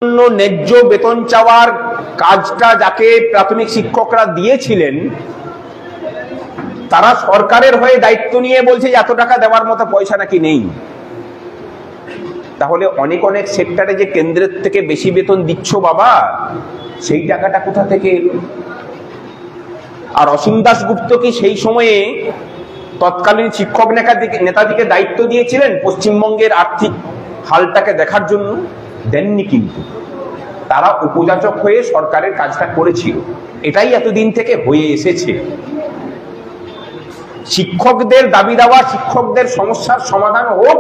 ন্যায্য বেতন চাওয়ার কাজটা যাকে প্রাথমিক শিক্ষকরা দিয়েছিলেন তারা সরকারের হয়ে দায়িত্ব নিয়ে বলছে যে এত টাকা দেওয়ার মতো পয়সা নাকি নেই। তাহলে অনেক অনেক সেক্টরে যে কেন্দ্রের থেকে বেশি বেতন দিচ্ছ বাবা, সেই টাকাটা কোথা থেকে এলো? আর অসীম দাশগুপ্ত কি সেই সময়ে তৎকালীন শিক্ষক নেতাদিকে দায়িত্ব দিয়েছিলেন পশ্চিমবঙ্গের আর্থিক হালটাকে দেখার জন্য? দেননি, কিন্তু তারা উপযাচক হয়ে সরকারের কাজটা করেছিল। এটাই এতদিন থেকে হয়ে এসেছে। শিক্ষকদের দাবি দেওয়া, শিক্ষকদের সমস্যার সমাধান হোক,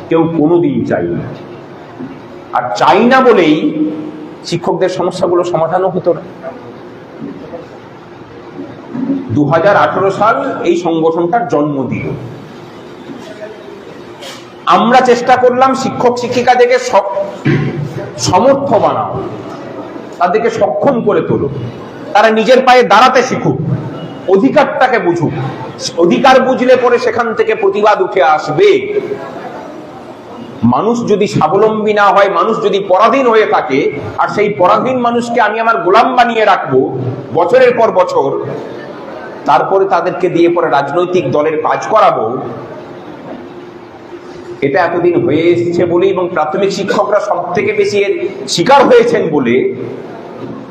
কেউ কোনোদিন চাই না। আর চাই না বলেই শিক্ষকদের সমস্যাগুলো সমাধানও হতো না। 2018 সাল এই সংগঠনটার জন্ম দিল। আমরা চেষ্টা করলাম শিক্ষক শিক্ষিকাদেরকে সমর্থ বানাও, তাদেরকে সক্ষম করে তোলো, তারা নিজের পায়ে দাঁড়াতে শিখুক, অধিকারটাকে বুঝুক। অধিকার বুঝলে পরে সেখান থেকে প্রতিবাদ উঠে আসবে। মানুষ যদি স্বাবলম্বী না হয়, মানুষ যদি পরাধীন হয়ে থাকে, আর সেই পরাধীন মানুষকে আমি আমার গোলাম বানিয়ে রাখবো বছরের পর বছর, তারপরে তাদেরকে দিয়ে পরে রাজনৈতিক দলের কাজ করাবো, এটা এতদিন হয়ে এসছে বলে এবং প্রাথমিক শিক্ষকরা সব থেকে বেশি এর শিকার হয়েছেন বলে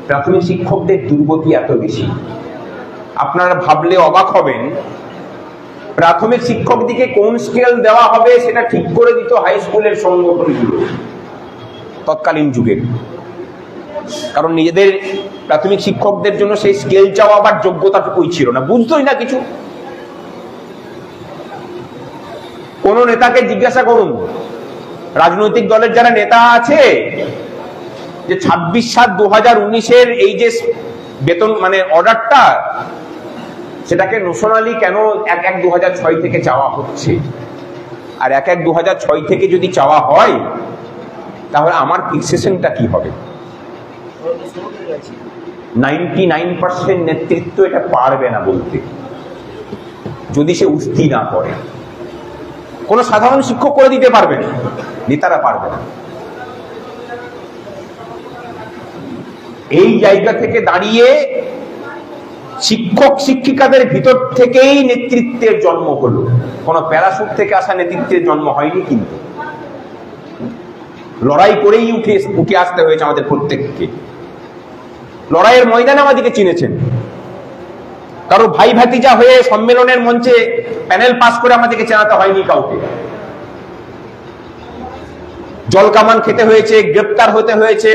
প্রাথমিক শিক্ষকদের দুর্গতি এত বেশি। আপনারা ভাবলে অবাক হবেন, প্রাথমিক শিক্ষকদিকে কোন স্কেল দেওয়া হবে সেটা ঠিক করে দিত হাই স্কুলের সংগঠনগুলো তৎকালীন যুগের। কারণ নিজেদের প্রাথমিক শিক্ষকদের জন্য সেই স্কেল চাওয়া আবার যোগ্যতাটুকুই ছিল না, বুঝতোই না কিছু। কোন নেতাকে জিজ্ঞাসা করুন, রাজনৈতিক দলের যারা নেতা আছে, যে 26/7/2019 এই যে বেতন মানে অর্ডারটা, সেটাকে নোশনালি কেন 1/1/2006 থেকে চাওয়া হচ্ছে? আর 1/1/2006 থেকে যদি চাওয়া হয় তাহলে আমার ফিক্সেশনটা কি হবে? 99% নেতৃত্ব এটা পারবে না বলতে, যদি সে উস্তি না করে। কোন সাধারণ শিক্ষক করে দিতে পারবে না, নেতারা পারবে না। এই জায়গা থেকে দাঁড়িয়ে শিক্ষক শিক্ষিকাদের ভিতর থেকেই নেতৃত্বের জন্ম হলো, কোন প্যারাশুট থেকে আসা নেতৃত্বের জন্ম হয়নি। কিন্তু লড়াই করেই উঠে আসতে হয়েছে আমাদের প্রত্যেককে। লড়াইয়ের ময়দানে আমাদেরকে চিনেছেন। কারো ভাই ভাতিজা হয়ে সম্মেলনের মঞ্চে প্যানেল পাস করে আমাদেরকে চেনাতে হয়নি কাউকে। জল কামান খেতে হয়েছে, গ্রেপ্তার হতে হয়েছে,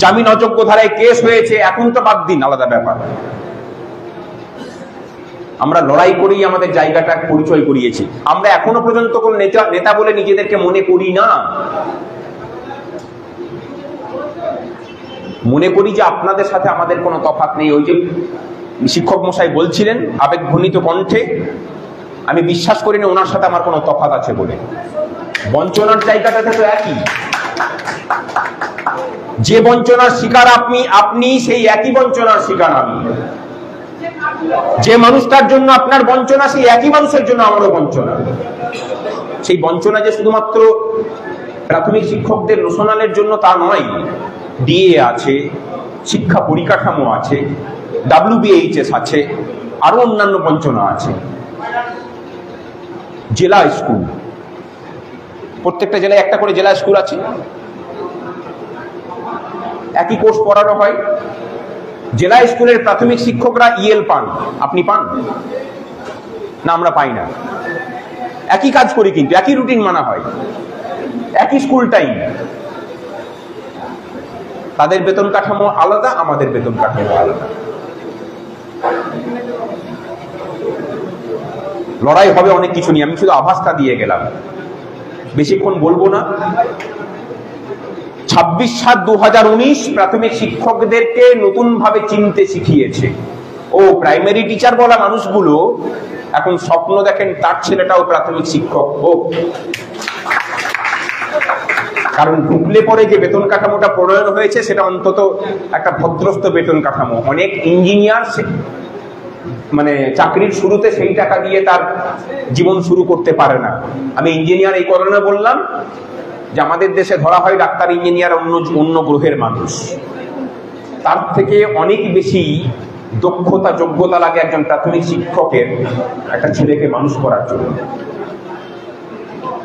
জামিন অযোগ্য ধারায় কেস হয়েছে, এখন তো বাদ দিন, আলাদা ব্যাপার। আমরা লড়াই করেই আমাদের জায়গাটা পরিচয় করিয়েছি। আমরা এখনো পর্যন্ত কোন নেতা বলে নিজেদেরকে মনে করি না। মনে করি যে আপনাদের সাথে আমাদের কোনো তফাৎ নেই। ওই যে শিক্ষক মশাই বলছিলেন আবেগঘনিত কণ্ঠে, আমি বিশ্বাস করি না ওনার সাথে আমার কোনো তফাৎ আছে বলে। বঞ্চনার জায়গাটাতে তো একই। যে বঞ্চনার শিকার আপনি সেই একই বঞ্চনার শিকার আমি। যে মানুষটার জন্য আপনার বঞ্চনা, সেই একই মানুষের জন্য আমারও বঞ্চনা। সেই বঞ্চনা যে শুধুমাত্র প্রাথমিক শিক্ষকদের নোশনালের জন্য তা নয়, ডিএ আছে, শিক্ষা পরিকাঠামো আছে, WBHS আছে, আরো অন্যান্য বঞ্চনা আছে। জেলা স্কুল, প্রত্যেকটা জেলায় একটা করে জেলা স্কুল আছে, একই কোর্স পড়ানো হয়। জেলা স্কুলের প্রাথমিক শিক্ষকরা ইএল পান, আপনি পান না? আমরা পাই না। একই কাজ করি, কিন্তু একই রুটিন মানা হয়, একই স্কুল টাইম। তাদের বেতন কাঠামো আলাদা, আমাদের বেতন কাঠামো আলাদা। লড়াই হবে অনেক কিছু নিয়ে, আমি শুধু আভাসটা দিয়ে গেলাম, বেশিক্ষণ বলবো না। 26/7/2019 প্রাথমিক শিক্ষকদেরকে নতুন ভাবে চিনতে শিখিয়েছে। ও প্রাইমারি টিচার বলা মানুষগুলো এখন স্বপ্ন দেখেন তার ছেলেটাও প্রাথমিক শিক্ষক হোক। কারণ ঢুকলে পরে যে বেতন কাঠামোটা প্রণয়ন হয়েছে সেটা অন্তত একটা ভদ্রস্থ বেতন কাঠামো। অনেক ইঞ্জিনিয়ার মানে চাকরির শুরুতে সেই টাকা দিয়ে তার জীবন শুরু করতে পারে না। আমি ইঞ্জিনিয়ার এই কারণে বললাম, যে আমাদের দেশে ধরা হয় ডাক্তার, ইঞ্জিনিয়ার, অন্য গ্রহের মানুষ, তার থেকে অনেক বেশি দক্ষতা, যোগ্যতা লাগে একজন প্রাথমিক শিক্ষকের একটা ছেলেকে মানুষ করার জন্য।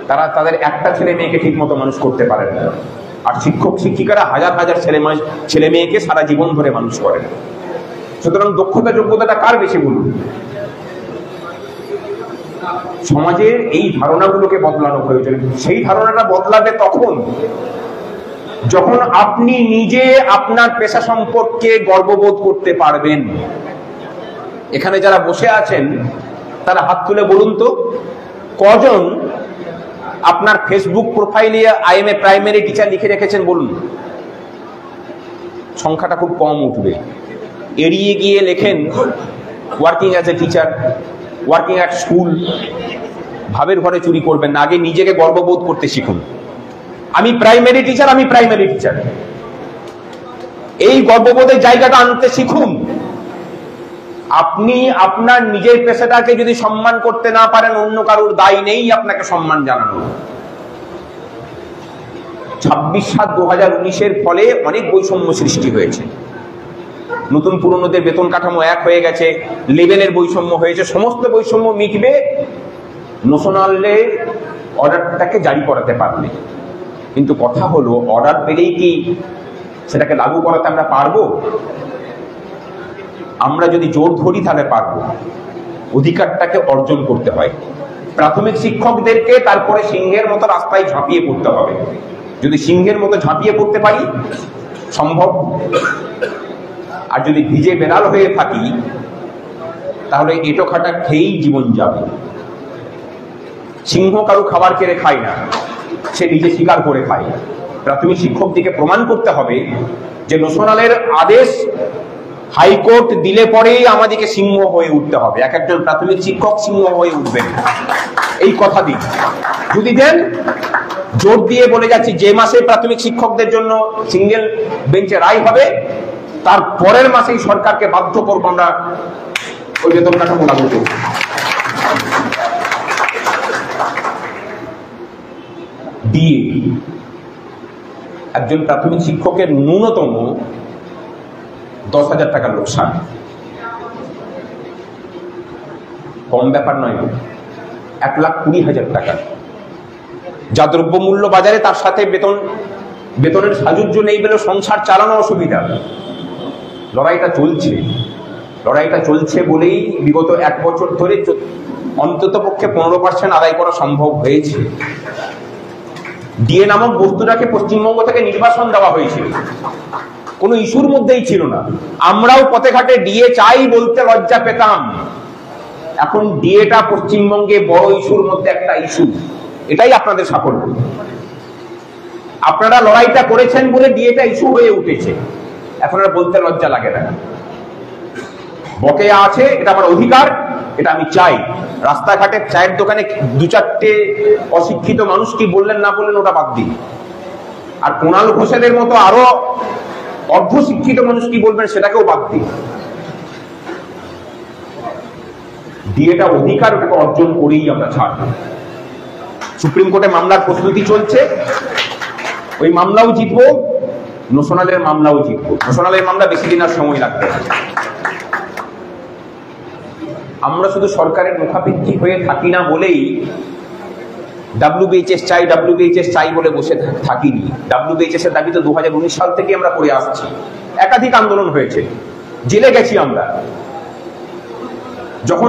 তারা তাদের একটা ছেলে মেয়েকে ঠিক মতো মানুষ করতে পারেন না, আর শিক্ষক শিক্ষিকারা হাজার হাজার ছেলে মেয়েকে সারা জীবন ধরে মানুষ করেন। সুতরাং দক্ষতা যোগ্যতাটা কার বেশি বলুন? সমাজের এই ধারণাগুলোকে বদলানো প্রয়োজন। সেই ধারণাটা বদলাবে তখন যখন আপনি নিজে আপনার পেশা সম্পর্কে গর্ববোধ করতে পারবেন। এখানে যারা বসে আছেন তারা হাত তুলে বলুন তো, কজন আপনার ফেসবুক প্রোফাইলে I M a primary teacher লিখে রেখেছেন বলুন? সংখ্যাটা খুব কম উঠবে। এড়িয়ে গিয়ে লেখেন working as a teacher, working at school. ভাবের ঘরে চুরি করবেন না, আগে নিজেকে গর্ববোধ করতে শিখুন। আমি প্রাইমারি টিচার, আমি প্রাইমারি টিচার, এই গর্ববোধের জায়গাটা আনতে শিখুন। আপনি আপনার নিজের পেশাটাকে যদি সম্মান করতে না পারেন, অন্য কারোর দায় নেই আপনাকে সম্মান জানানো। 26/7/2019-এর ফলে অনেক বৈষম্য সৃষ্টি হয়েছে। নতুন পুরনোদের বেতন কাঠামো এক হয়ে গেছে, লেভেলের বৈষম্য হয়েছে। সমস্ত বৈষম্য মিটবে ন্যাশনালে অর্ডারটাকে জারি করাতে পারলে। কিন্তু কথা হলো, অর্ডার পেলেই কি সেটাকে লাগু করাতে আমরা পারবো? আমরা যদি জোর ধরি তাহলে পারবো। অধিকারটাকে অর্জন করতে হয়। প্রাথমিক শিক্ষকদেরকে তারপরে সিংহের মতো রাস্তায় ঝাঁপিয়ে পড়তে হবে। যদি সিংহের মতো ঝাঁপিয়ে পড়তে পারি সম্ভব, আর যদি ভিজে বেড়াল হয়ে থাকি তাহলে এটো খাটা খেয়েই জীবন যাবে। সিংহ কারো খাবার কেড়ে খায় না, সে নিজে শিকার করে খায়। প্রাথমিক শিক্ষকদিকে প্রমাণ করতে হবে যে ন্যাশনালের আদেশ হাইকোর্ট দিলে পরেই আমাদেরকে সিংহ হয়ে উঠতে হবে। এক একজন প্রাথমিক শিক্ষক সিংহ হয়ে উঠবেন, এই কথা দিন। যদি দেন, জোর দিয়ে বলে যাচ্ছি, যে মাসে প্রাথমিক শিক্ষকদের জন্য সিঙ্গেল বেঞ্চে রায় হবে, তার পরের মাসেই সরকারকে বাধ্য করবো আমরা ওই বেতন কাঠামো লাগু করব। ডিএ একজন প্রাথমিক শিক্ষকের ন্যূনতম 10,000 টাকা লোকসান। কম ব্যাপার নয়, 1,20,000 টাকা। যা দ্রব্যমূল্য বাজারে, তার সাথে বেতনের সাজুজ্য নেই বলে সংসার চালানো অসুবিধা। লড়াইটা চলছে বলেই বিগত 1 বছর ধরে অন্তত পক্ষে 15% আদায় করা সম্ভব হয়েছে। ডিএ নামক বস্তুটাকে পশ্চিমবঙ্গ থেকে নির্বাসন দেওয়া হয়েছিল, কোনো ইস্যুর মধ্যেই ছিল না। আমরাও পথে ঘাটে ডিএ চাই বলতে লজ্জা পেতাম। এখন ডিএটা পশ্চিমবঙ্গে বড় ইস্যুর মধ্যে একটা ইস্যু। এটাই আপনাদের সাফল্য। আপনারা লড়াইটা করেছেন বলে ডিএটা ইস্যু হয়ে উঠেছে। এখন আর বলতে লজ্জা লাগে না। বকেয়া আছে, এটা আমার অধিকার, এটা আমি চাই। রাস্তাঘাটে চায়ের দোকানে 2-4টে অশিক্ষিত মানুষ কি বললেন না বললেন ওটা বাদ দিন, আর কোনাল ঘোষেদের মতো আরো অর্ধশিক্ষিত মানুষ কি বলবেন সেটাকেও বাদ দিন। ডিএটা অধিকার, ওটাকে অর্জন করেই আমরা ছাড়ব। সুপ্রিম কোর্টে মামলার প্রস্তুতি চলছে, ওই মামলাও জিতবো, ন্যাশনালের মামলাও জিতবো। ন্যাশনালের মামলা বেশি দিন আর সময় লাগবে না। আমরা শুধু সরকারের মুখাপেক্ষী হয়ে থাকি না বলেই WBHS চাই বলে বসে থাকিনি। WBHS এর দাবি তো 2019 সাল থেকে আমরা করে আসছি। একাধিক আন্দোলন হয়েছে, জেলে গেছি আমরা। যখন